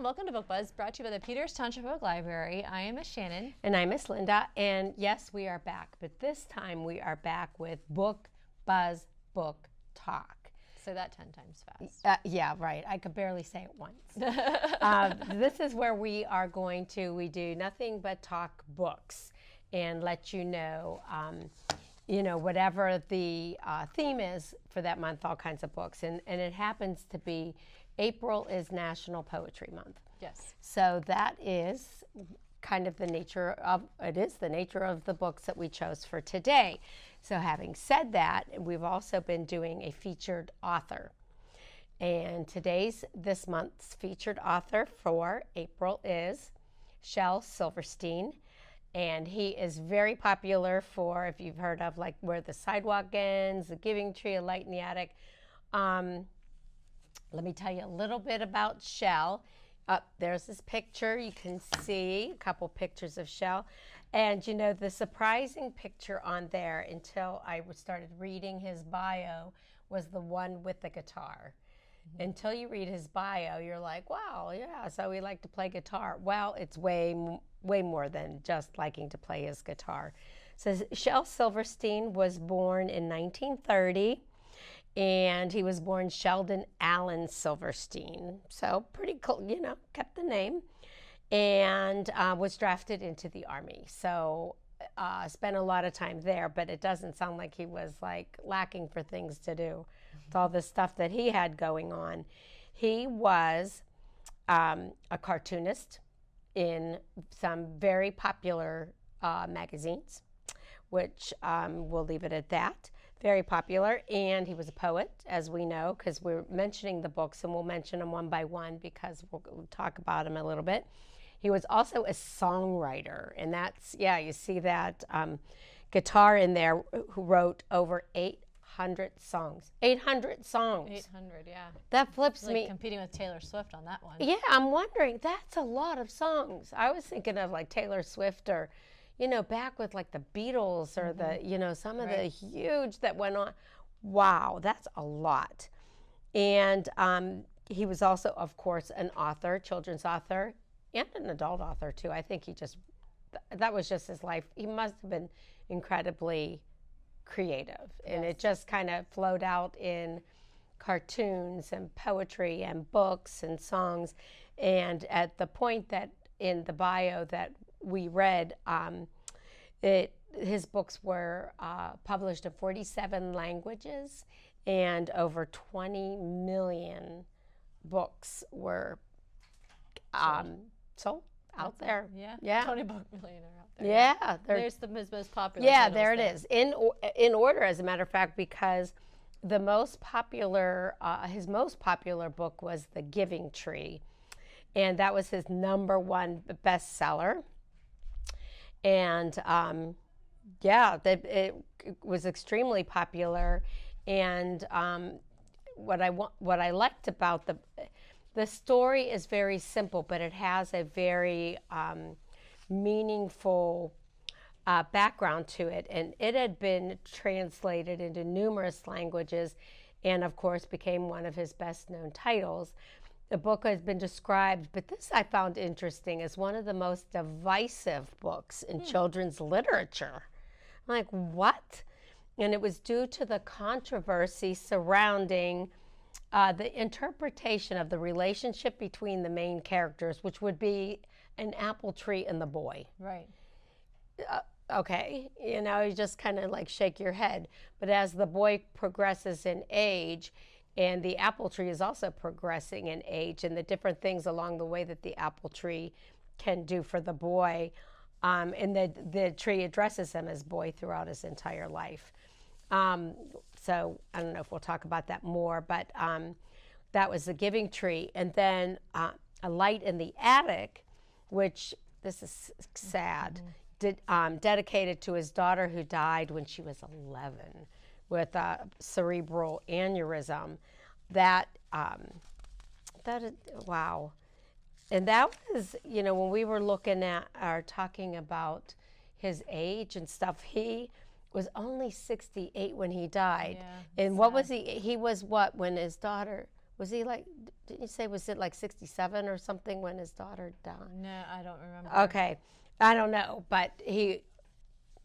welcome to Book Buzz, brought to you by the Peters Township Public Library. I am Miss Shannon. And I'm Miss Linda, and yes, we are back, but this time we are back with Book Buzz Book Talk. Say that 10 times fast. Yeah, right. I could barely say it once. This is where we do nothing but talk books and let you know, whatever the theme is for that month, all kinds of books. And it happens to be April is National Poetry Month. Yes. So that is kind of the nature of the books that we chose for today. So having said that, we've also been doing a featured author. And this month's featured author for April is Shel Silverstein. And he is very popular for, if you've heard of, like, Where the Sidewalk Ends, The Giving Tree, A Light in the Attic. Let me tell you a little bit about Shel. There's this picture. You can see a couple pictures of Shel. And, the surprising picture on there, until I started reading his bio, was the one with the guitar. Mm-hmm. Until you read his bio, you're like, wow, yeah, so he liked to play guitar. Well, it's way more than just liking to play his guitar. So Shel Silverstein was born in 1930. And he was born Sheldon Allen Silverstein. So pretty cool, kept the name. And was drafted into the Army. So spent a lot of time there, but it doesn't sound like he was like lacking for things to do. With all the stuff that he had going on. He was a cartoonist in some very popular magazines, which we'll leave it at that. Very popular, and he was a poet, as we know, because we're mentioning the books, and we'll mention them one by one because we'll talk about them a little bit. He was also a songwriter, and you see that guitar in there, who wrote over 800 songs. 800 songs. 800, yeah. That flips like me. Competing with Taylor Swift on that one. Yeah, I'm wondering, that's a lot of songs. I was thinking of like Taylor Swift or back with like the Beatles or the, some of the huge that went on. Wow, that's a lot. And he was also, of course, an author, children's author, and an adult author too. I think that was just his life. He must have been incredibly creative. And it just kind of flowed out in cartoons and poetry and books and songs. And at the point that in the bio that we read, his books were published in 47 languages, and over 20 million books were sold out there. Yeah. 20 million are out there. Yeah. There's his most popular. Yeah, there it is. In order, as a matter of fact, because the most popular, his most popular book was The Giving Tree, and that was his #1 bestseller. And it was extremely popular. And what I liked about the story is very simple, but it has a very meaningful background to it. And it had been translated into numerous languages, and of course became one of his best-known titles. The book has been described, but this I found interesting, as one of the most divisive books in children's literature. I'm like, what? And it was due to the controversy surrounding the interpretation of the relationship between the main characters, which would be an apple tree and the boy. Right. Okay, you just kind of like shake your head. But as the boy progresses in age, and the apple tree is also progressing in age, and the different things along the way that the apple tree can do for the boy. And the tree addresses him as boy throughout his entire life. So I don't know if we'll talk about that more, but that was The Giving Tree. And then A Light in the Attic, which, this is sad, dedicated to his daughter who died when she was 11. With cerebral aneurysm. Wow. And that was, when we were looking at or talking about his age and stuff, he was only 68 when he died. Yeah, and sad. What was he? He was what when his daughter Was he like, didn't you say, was it like 67 or something when his daughter died? No, I don't remember. Okay. I don't know, but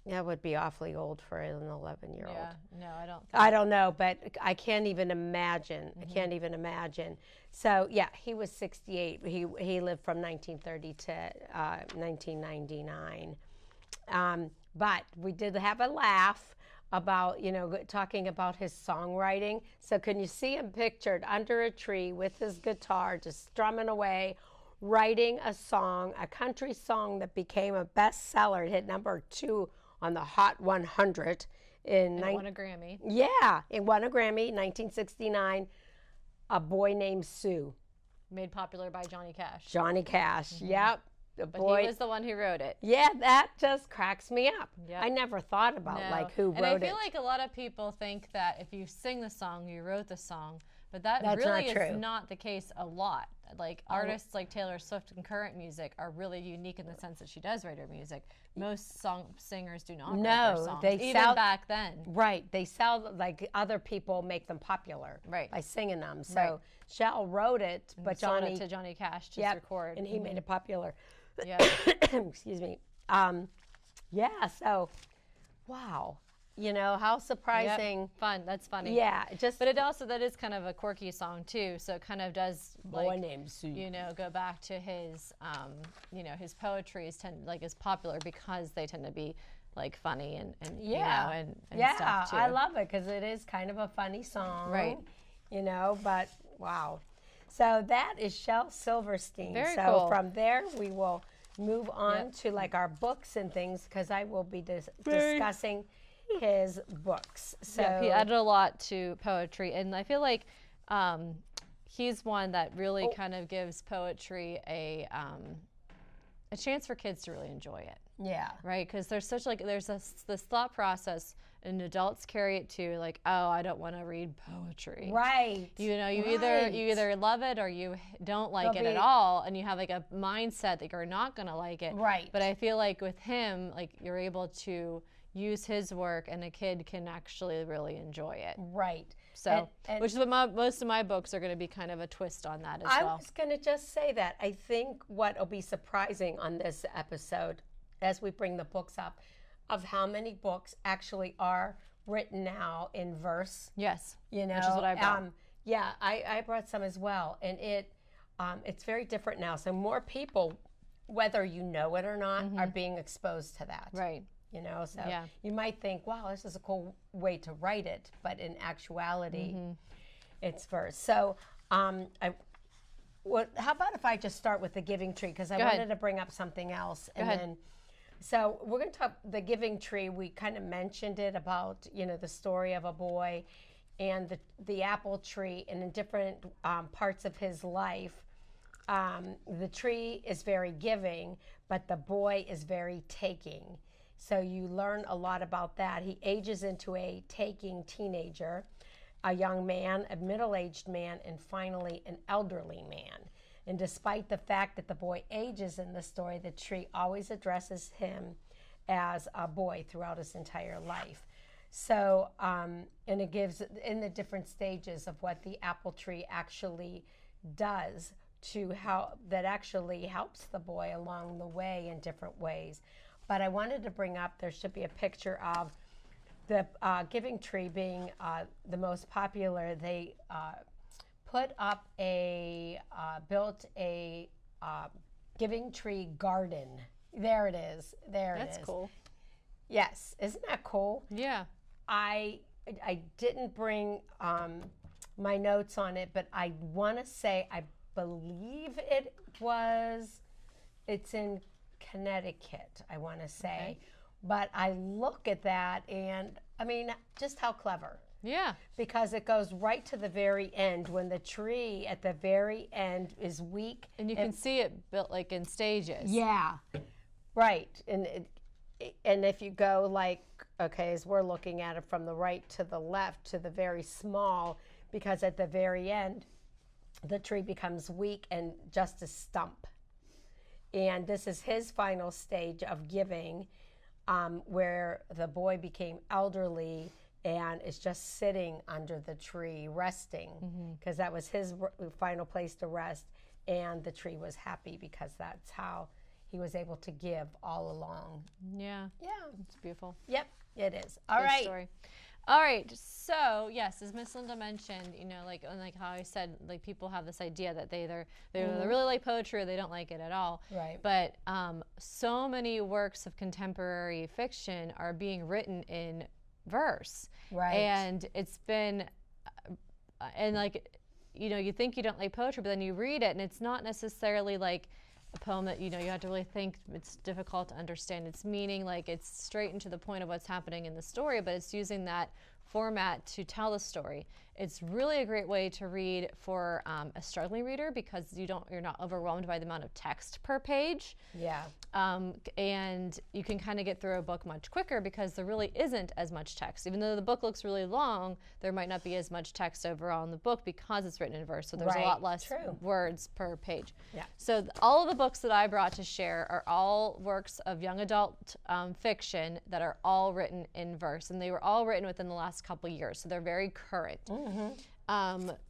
that would be awfully old for an 11-year-old. Yeah, no, I don't. I don't know, but I can't even imagine. I can't even imagine. So, yeah, he was 68. He lived from 1930 to 1999. But we did have a laugh about, talking about his songwriting. So can you see him pictured under a tree with his guitar, just strumming away, writing a song, a country song that became a bestseller. It hit number 2 on the Hot 100 and won a Grammy. Yeah, it won a Grammy in 1969. A Boy Named Sue. Made popular by Johnny Cash. Johnny Cash, yep. But he was the one who wrote it. Yeah, that just cracks me up. Yep. I never thought about who wrote it. And I feel like a lot of people think that if you sing the song, you wrote the song. But that's really not true. is not the case a lot. Like artists like Taylor Swift and current music are really unique in the sense that she does write her music. Most singers do not write their songs, even back then. Right. They sound like other people make them popular by singing them. So Shell wrote it, but sold it to Johnny Cash to record. And he made it popular. Yeah. Excuse me. Yeah, so, wow. How surprising. Yep. Fun. That's funny. Yeah. But that is kind of a quirky song too. So it kind of does Boy Named Sue. Go back to his, his poetry is is popular because they tend to be like funny and stuff too. I love it because it is kind of a funny song. Right. But wow. So that is Shel Silverstein. Very so cool. From there we will move on to like our books and things because I will be discussing his books. So he added a lot to poetry, and I feel like he's one that really kind of gives poetry a chance for kids to really enjoy it. Yeah. Right, because there's this thought process, and adults carry it too, like, oh, I don't want to read poetry. Right. You either love it or you don't like it at all, and you have like a mindset that you're not gonna like it. Right. But I feel like with him, like you're able to use his work and a kid can actually really enjoy it. Right. So, which is what most of my books are going to be kind of a twist on that as well. I was going to just say that. I think what will be surprising on this episode as we bring the books up of how many books actually are written now in verse. Yes. Which is what I brought. Yeah, I brought some as well. And it's very different now. So more people, whether you know it or not, are being exposed to that. Right. So you might think, wow, this is a cool way to write it, but in actuality, it's verse. So how about if I just start with the Giving Tree, because I wanted to bring up something else. So we're going to talk the Giving Tree. We kind of mentioned it about, the story of a boy and the apple tree, and in different parts of his life, the tree is very giving, but the boy is very taking. So you learn a lot about that. He ages into a taking teenager, a young man, a middle-aged man, and finally an elderly man. And despite the fact that the boy ages in the story, the tree always addresses him as a boy throughout his entire life. So, and it gives in the different stages of what the apple tree actually does that actually helps the boy along the way in different ways. But I wanted to bring up, there should be a picture of the Giving Tree being the most popular. They built a Giving Tree garden. There it is. That's cool. Yes. Isn't that cool? Yeah. I didn't bring my notes on it, but I want to say I believe it's in Connecticut, I want to say. Okay. But I look at that and, I mean, just how clever. Yeah. Because it goes right to the very end when the tree at the very end is weak. And you can see it built like in stages. Yeah. Right. And if you go like, okay, as we're looking at it from the right to the left to the very small, because at the very end, the tree becomes weak and just a stump. And this is his final stage of giving, where the boy became elderly and is just sitting under the tree resting, because that was his final place to rest, and the tree was happy because that's how he was able to give all along. Yeah. It's beautiful. Yep, it is. All right. Story. All right, so yes, as Miss Linda mentioned, like how I said, like people have this idea that they really like poetry or they don't like it at all. Right. But so many works of contemporary fiction are being written in verse. Right. And it's been, and like, you think you don't like poetry, but then you read it, and it's not necessarily like a poem that you have to really think. It's difficult to understand its meaning. Like, it's straight and to the point of what's happening in the story, but it's using that format to tell the story. It's really a great way to read for a struggling reader, because you're not overwhelmed by the amount of text per page. Yeah. And you can kind of get through a book much quicker because there really isn't as much text. Even though the book looks really long, there might not be as much text overall in the book because it's written in verse. So there's a lot less words per page. Yeah. So all of the books that I brought to share are all works of young adult fiction that are all written in verse. And they were all written within the last couple years. So they're very current.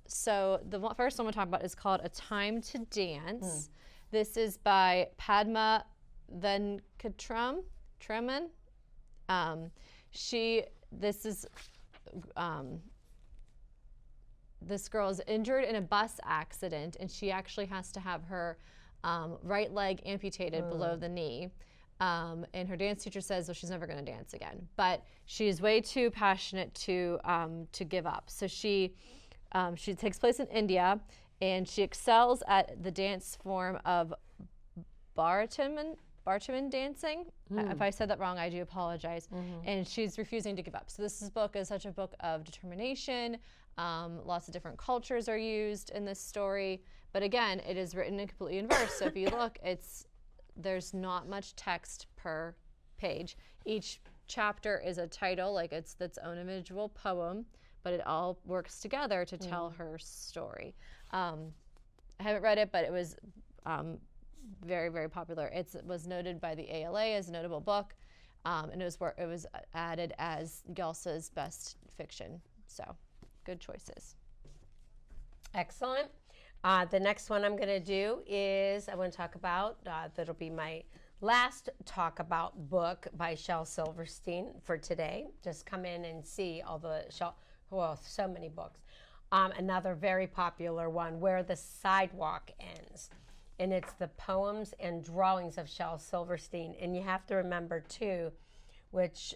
So the first one we'll talk about is called A Time to Dance. This is by Padma Venkatram. This girl is injured in a bus accident, and she actually has to have her right leg amputated below the knee. And her dance teacher says, well, she's never going to dance again. But she's way too passionate to give up. So she takes place in India, and she excels at the dance form of Bharatanatyam dancing. If I said that wrong, I do apologize. And she's refusing to give up. So this book is such a book of determination. Lots of different cultures are used in this story. But again, it is written completely in verse. So if you look, there's not much text per page. Each chapter is a title, like it's its own individual poem, but it all works together to tell her story. I haven't read it, but it was very, very popular. It was noted by the ALA as a notable book, and it was added as Gelsa's best fiction. So, good choices. Excellent. The next one I'm going to do is I want to talk about, that'll be my last talk about book by Shel Silverstein for today. Just come in and see all the so many books. Another very popular one, Where the Sidewalk Ends. And it's the poems and drawings of Shel Silverstein. And you have to remember, too, which,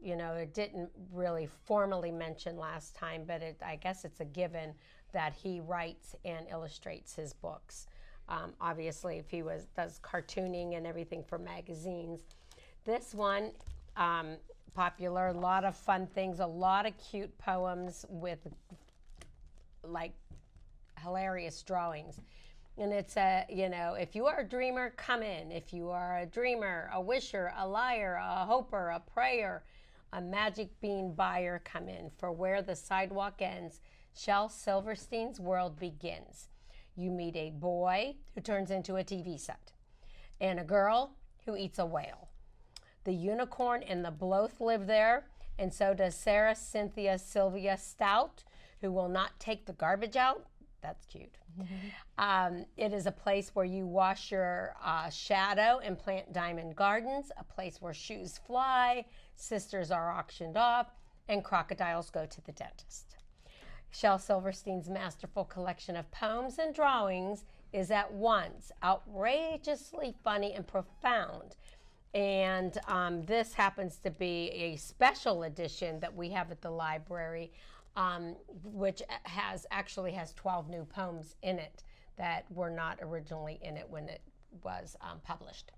it didn't really formally mention last time, but I guess it's a given that he writes and illustrates his books. Obviously, if he does cartooning and everything for magazines. This one, popular, a lot of fun things, a lot of cute poems with like hilarious drawings. And it's if you are a dreamer, come in. If you are a dreamer, a wisher, a liar, a hoper, a prayer, a magic bean buyer, come in. For where the sidewalk ends, Shel Silverstein's world begins. You meet a boy who turns into a TV set, and a girl who eats a whale. The unicorn and the bloath live there, and so does Sarah Cynthia Sylvia Stout, who will not take the garbage out. That's cute. It is a place where you wash your shadow and plant diamond gardens, a place where shoes fly, sisters are auctioned off, and crocodiles go to the dentist. Shel Silverstein's masterful collection of poems and drawings is at once outrageously funny and profound. And this happens to be a special edition that we have at the library, which actually has 12 new poems in it that were not originally in it when it was published.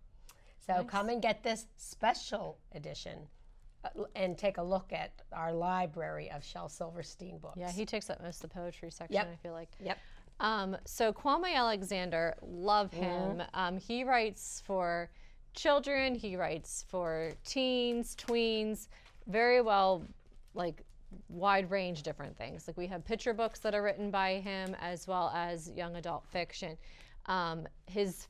So nice. Come and get this special edition and take a look at our library of Shel Silverstein books. Yeah, he takes up most of the poetry section, I feel like. Yep. So Kwame Alexander, love him. He writes for children, he writes for teens, tweens, very well, like wide range different things. Like we have picture books that are written by him as well as young adult fiction. His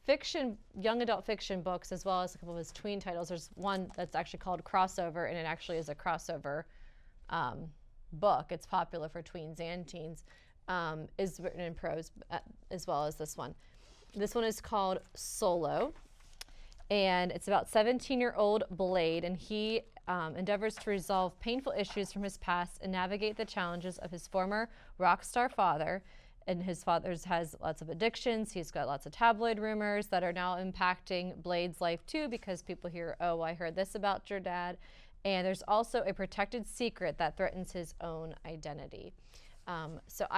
young adult fiction books, as well as a couple of his tween titles. There's one that's actually called Crossover, and it actually is a crossover book. It's popular for tweens and teens. Is written in prose as well as this one. This one is called Solo, and it's about 17-year-old Blade, and he endeavors to resolve painful issues from his past and navigate the challenges of his former rock star father. And his father has lots of addictions. He's got lots of tabloid rumors that are now impacting Blade's life too, because people hear, oh, I heard this about your dad. And there's also a protected secret that threatens his own identity.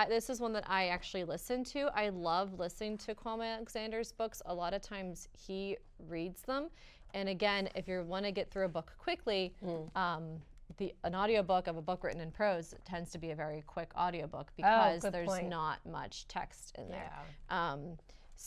This is one that I actually listen to. I love listening to Kwame Alexander's books. A lot of times he reads them. And again, if you want to get through a book quickly, an audiobook of a book written in prose tends to be a very quick audiobook because there's not much text in there. And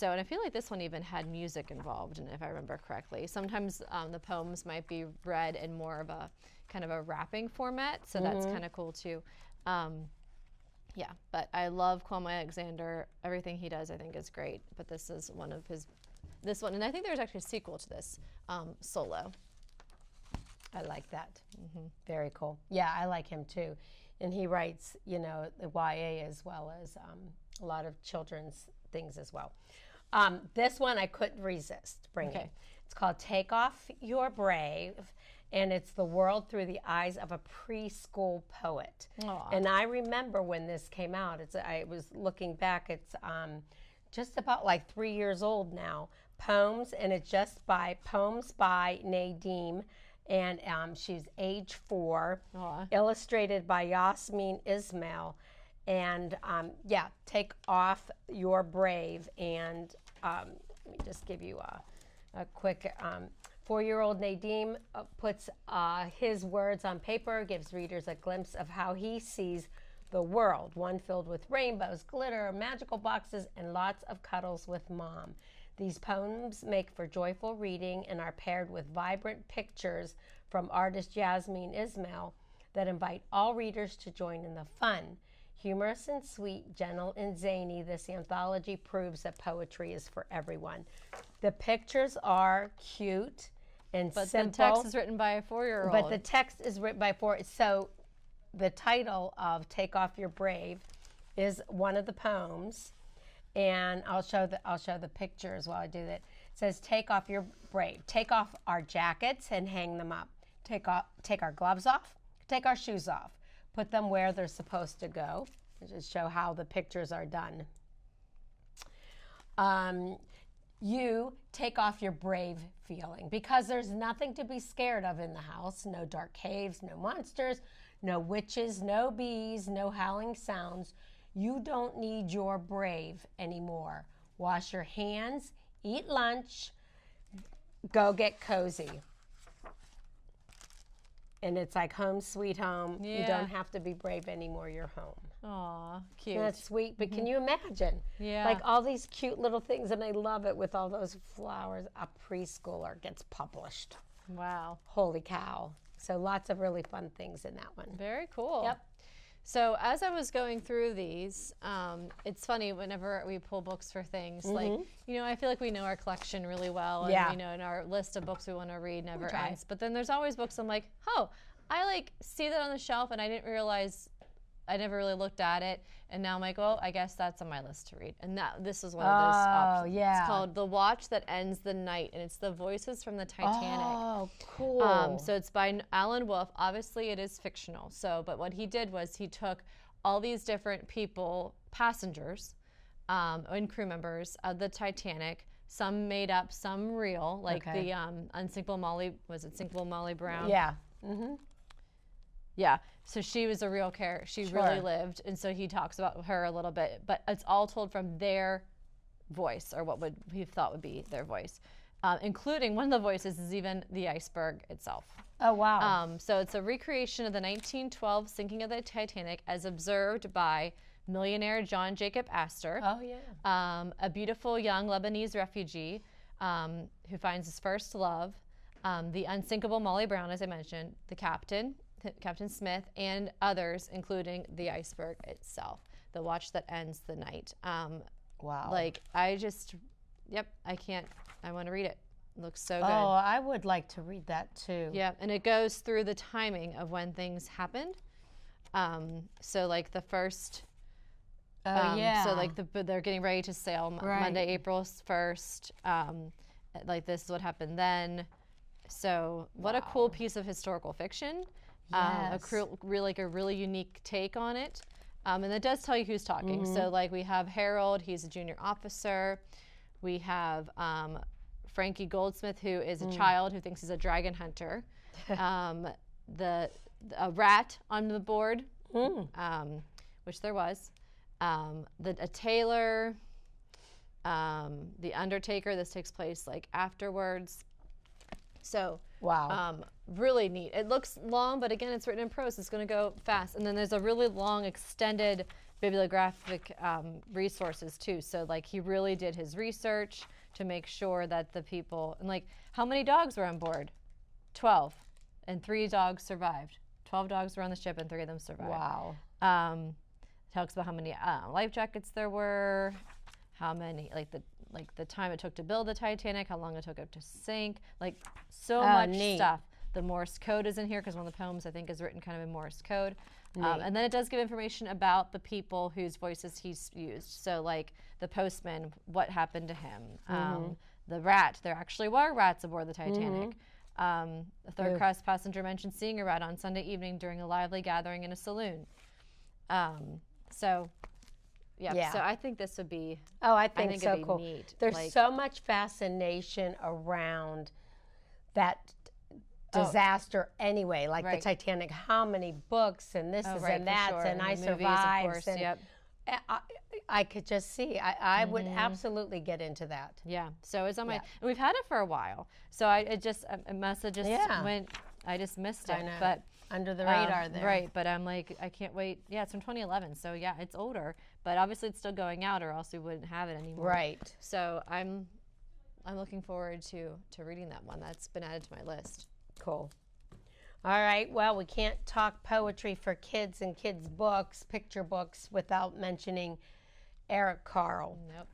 I feel like this one even had music involved, and if I remember correctly. Sometimes the poems might be read in more of a kind of a rapping format, so that's kind of cool too. But I love Kwame Alexander. Everything he does I think is great, but this is one of his, and I think there's actually a sequel to this, Solo. I like that. Very cool. Yeah, I like him too. And he writes, the YA as well as a lot of children's things as well. This one I couldn't resist bringing. Okay. It's called Take Off Your Brave, and it's the world through the eyes of a preschool poet. Aww. And I remember when this came out. I was looking back. It's just about like 3 years old now. Poems, and it's just by Poems by Nadim. And she's age 4, illustrated by Yasmin Ismail. And Take Off Your Brave. And let me just give you a quick 4-year-old Nadim puts his words on paper, gives readers a glimpse of how he sees the world, one filled with rainbows, glitter, magical boxes, and lots of cuddles with mom. These poems make for joyful reading and are paired with vibrant pictures from artist Yasmin Ismail that invite all readers to join in the fun. Humorous and sweet, gentle and zany, this anthology proves that poetry is for everyone. The pictures are cute and simple. But the text is written by a 4-year-old. But the text is written by 4. So the title of Take Off Your Brave is one of the poems. And I'll show the pictures while I do that. It says, take off your brave. Take off our jackets and hang them up. Take our gloves off. Take our shoes off. Put them where they're supposed to go. Just show how the pictures are done. You take off your brave feeling, because there's nothing to be scared of in the house. No dark caves, no monsters, no witches, no bees, no howling sounds. You don't need your brave anymore. Wash your hands, eat lunch, go get cozy. And it's like home sweet home. Yeah. You don't have to be brave anymore. You're home. Aw, cute. And that's sweet, but can you imagine? Yeah. Like all these cute little things, and I love it with all those flowers. A preschooler gets published. Wow. Holy cow. So lots of really fun things in that one. Very cool. Yep. So as I was going through these, it's funny whenever we pull books for things, like, I feel like we know our collection really well, and we know in our list of books we want to read never ends. But then there's always books I'm like, oh, I see that on the shelf and I didn't realize, I never really looked at it, and now I'm like, well, I guess that's on my list to read. And this is one of those options. Yeah. It's called The Watch That Ends the Night, and it's the voices from the Titanic. Oh, cool. So it's by Alan Wolfe. Obviously, it is fictional. But what he did was he took all these different people, passengers, and crew members of the Titanic. Some made up, some real, like the Unsinkable Molly. Was it Sinkable Molly Brown? Yeah. Yeah, so she was a real character. She really lived, and so he talks about her a little bit, but it's all told from their voice, or what would he thought would be their voice, including one of the voices is even the iceberg itself. Oh, wow. So it's a recreation of the 1912 sinking of the Titanic as observed by millionaire John Jacob Astor. Oh, yeah. A beautiful young Lebanese refugee who finds his first love, the unsinkable Molly Brown, as I mentioned, the Captain Smith, and others, including the iceberg itself, the watch that ends the night. Wow. Like, I want to read it. It looks so good. Oh, I would like to read that too. Yeah, and it goes through the timing of when things happened. So like the first. Yeah. So like they're getting ready to sail Monday, April 1st. Like this is what happened then. So what a cool piece of historical fiction. Yes. Like a really unique take on it. And it does tell you who's talking. So like we have Harold, he's a junior officer. We have Frankie Goldsmith, who is a child who thinks he's a dragon hunter. A rat on the board, which there was. A tailor, the undertaker. This takes place like afterwards. So really neat. It looks long, but again, it's written in prose. It's going to go fast. And then there's a really long extended bibliographic resources too. So like he really did his research to make sure that the people, and like how many dogs were on board? 12, and 3 dogs survived. 12 dogs were on the ship and 3 of them survived. Wow. Talks about how many life jackets there were, how many, like the time it took to build the Titanic, how long it took it to sink, like so much stuff. The Morse code is in here because one of the poems I think is written kind of in Morse code. And then it does give information about the people whose voices he's used. So like the postman, what happened to him. The rat, there actually were rats aboard the Titanic. The third-class passenger mentioned seeing a rat on Sunday evening during a lively gathering in a saloon. So I think this would be. Oh, I think so it'd be cool. Neat. There's so much fascination around that disaster anyway, like the Titanic. How many books and this and that, and I survived. And I could just see. I would absolutely get into that. Yeah. So it's on my. And we've had it for a while. So it must have just went. I just missed it. I know. But under the radar there. Right, but I'm like, I can't wait. Yeah, it's from 2011, so yeah, it's older, but obviously it's still going out, or else we wouldn't have it anymore. Right. So I'm looking forward to reading that one. That's been added to my list. Cool. All right. Well, we can't talk poetry for kids and kids' books, picture books, without mentioning Eric Carle. Nope.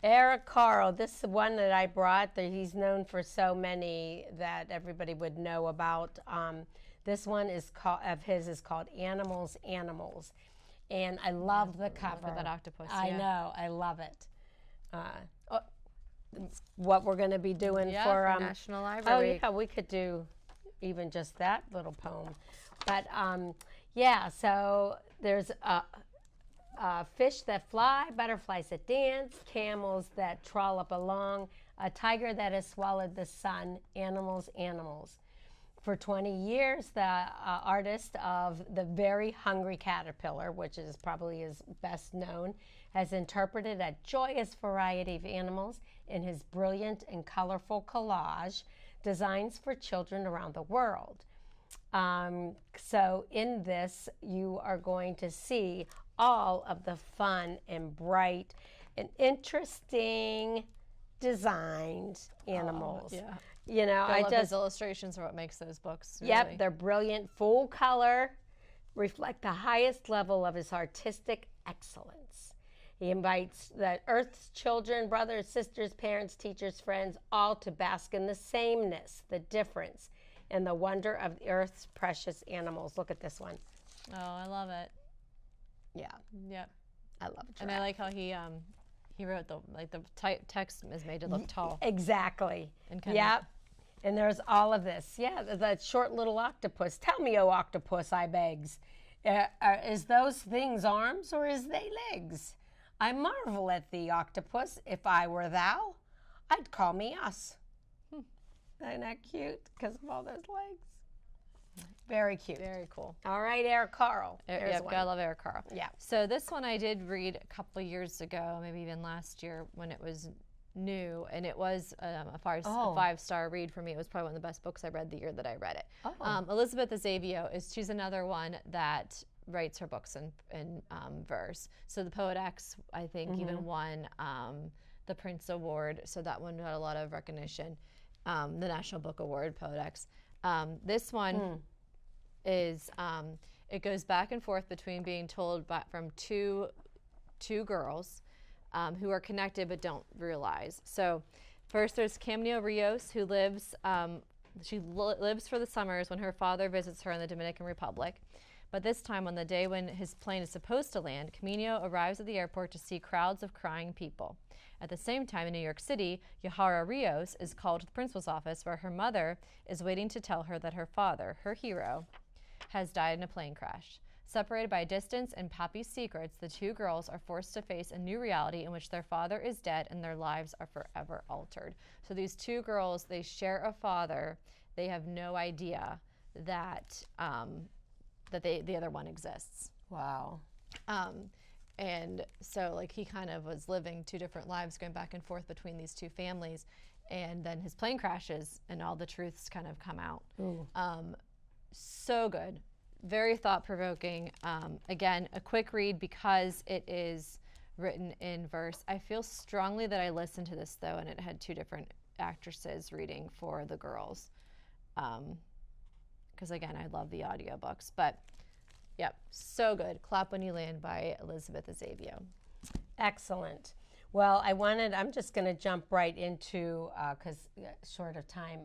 Eric Carle, this is one that I brought. He's known for so many that everybody would know about. This one is called Animals, Animals. And I love the cover. Look at that octopus. I know. I love it. It's what we're going to be doing for National Library. Oh, yeah. We could do even just that little poem. But, so there's fish that fly, butterflies that dance, camels that trollop along, a tiger that has swallowed the sun, animals, animals. For 20 years, the artist of The Very Hungry Caterpillar, which is probably his best known, has interpreted a joyous variety of animals in his brilliant and colorful collage, designs for children around the world. So in this, you are going to see all of the fun and bright and interesting designed animals. Yeah. You know, I love his illustrations are what makes those books. Really. Yep, they're brilliant, full color, reflect the highest level of his artistic excellence. He invites the Earth's children, brothers, sisters, parents, teachers, friends, all to bask in the sameness, the difference, and the wonder of the Earth's precious animals. Look at this one. Oh, I love it. Yeah. Yep. I love it. And I like how he wrote the text is made to look tall. Exactly. And yep. And there's all of this. Yeah, that short little octopus. Tell me, O octopus, I begs, is those things arms or is they legs? I marvel at thee, octopus. If I were thou, I'd call me us. Isn't that cute? Because of all those legs. Very cute. Very cool. All right, Eric Carle. Yeah, I love Eric Carle. Yeah. So this one I did read a couple of years ago, maybe even last year when it was new, and it was a five-star read for me. It was probably one of the best books I read the year that I read it. Elizabeth Azavio she's another one that writes her books in verse. So the Poet X, I think, even won the Prince Award. So that one got a lot of recognition. The National Book Award, Poet X. This one is it goes back and forth between being told from two girls who are connected but don't realize. So first there's Camino Rios, who lives lives for the summers when her father visits her in the Dominican Republic. But this time, on the day when his plane is supposed to land, Camino arrives at the airport to see crowds of crying people. At the same time, in New York City, Yahara Rios is called to the principal's office where her mother is waiting to tell her that her father, her hero, has died in a plane crash. Separated by distance and Pappy's secrets, the two girls are forced to face a new reality in which their father is dead and their lives are forever altered. So these two girls, they share a father. They have no idea that the other one exists. Wow. And so like he kind of was living two different lives, going back and forth between these two families. And then his plane crashes and all the truths kind of come out. So good. Very thought-provoking. Again, a quick read because it is written in verse. I feel strongly that I listened to this, though, and it had two different actresses reading for the girls. Because, again, I love the audiobooks. But, yep, so good. Clap When You Land by Elizabeth Azavio. Excellent. Well, I'm just going to jump right into, because short of time,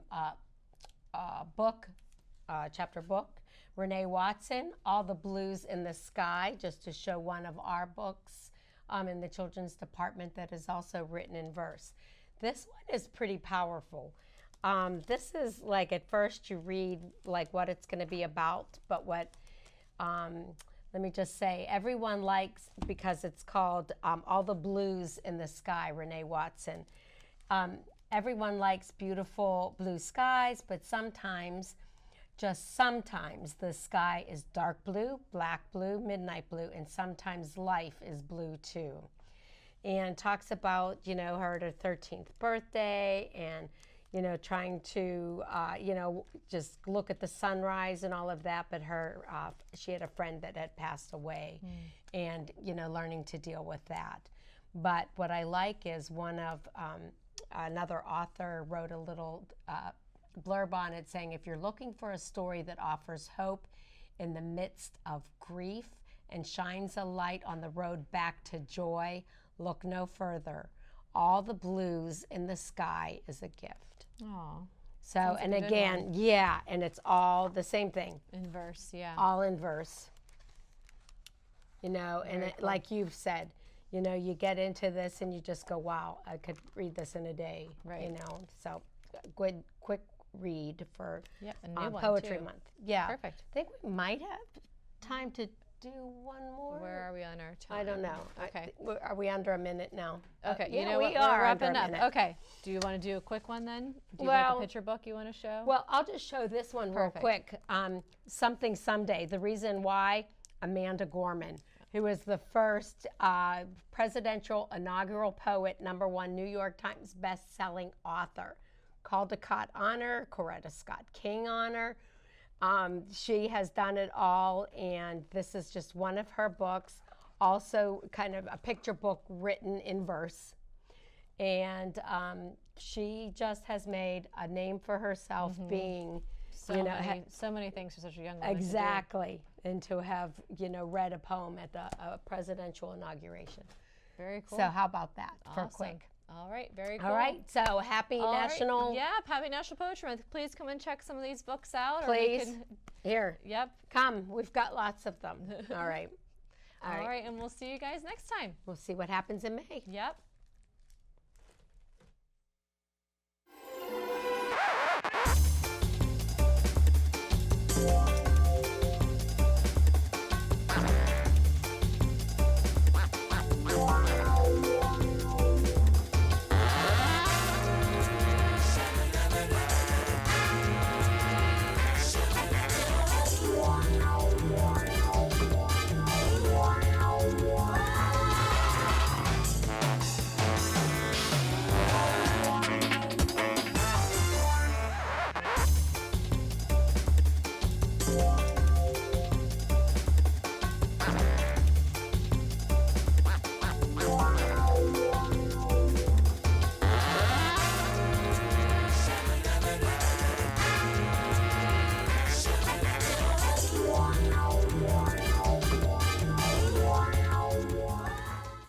chapter book. Renee Watson, All the Blues in the Sky, just to show one of our books in the children's department that is also written in verse. This one is pretty powerful. This is like, at first you read like what it's going to be about, but what, let me just say, everyone likes, because it's called All the Blues in the Sky, Renee Watson. Everyone likes beautiful blue skies, but sometimes, just sometimes, the sky is dark blue, black blue, midnight blue, and sometimes life is blue too. And talks about, her 13th birthday and, trying to, just look at the sunrise and all of that. But she had a friend that had passed away and, learning to deal with that. But what I like is another author wrote a little blurb on it saying, if you're looking for a story that offers hope in the midst of grief and shines a light on the road back to joy, look no further. All the blues in the sky is a gift. Aww. So, and again, yeah, and it's all the same thing. In verse, yeah. All in verse. And cool. Like you've said, you get into this and you just go, wow, I could read this in a day. Right. So good, quick read for Poetry Month. Yeah. Perfect. I think we might have time to do one more. Where are we on our time? I don't know. Okay. Are we under a minute now? Okay. Yeah, you know we what? are We're wrapping under a up. minute. Okay. Do you want to do a quick one then? Do you have a picture book you want to show? Well, I'll just show this one real quick. Something Someday. The Reason Why, Amanda Gorman, who is the first presidential inaugural poet, #1 New York Times best-selling author. Caldecott Honor, Coretta Scott King Honor. She has done it all, and this is just one of her books. Also kind of a picture book written in verse. And she just has made a name for herself being, so many things for such a young woman. Exactly. And to have, read a poem at a presidential inauguration. Very cool. So how about that for Awesome. quick? All right, very cool. All right, so happy National. Right. Yeah, happy National Poetry Month. Please come and check some of these books out. Please. Here. Yep. Come. We've got lots of them. All right. All right, and we'll see you guys next time. We'll see what happens in May. Yep.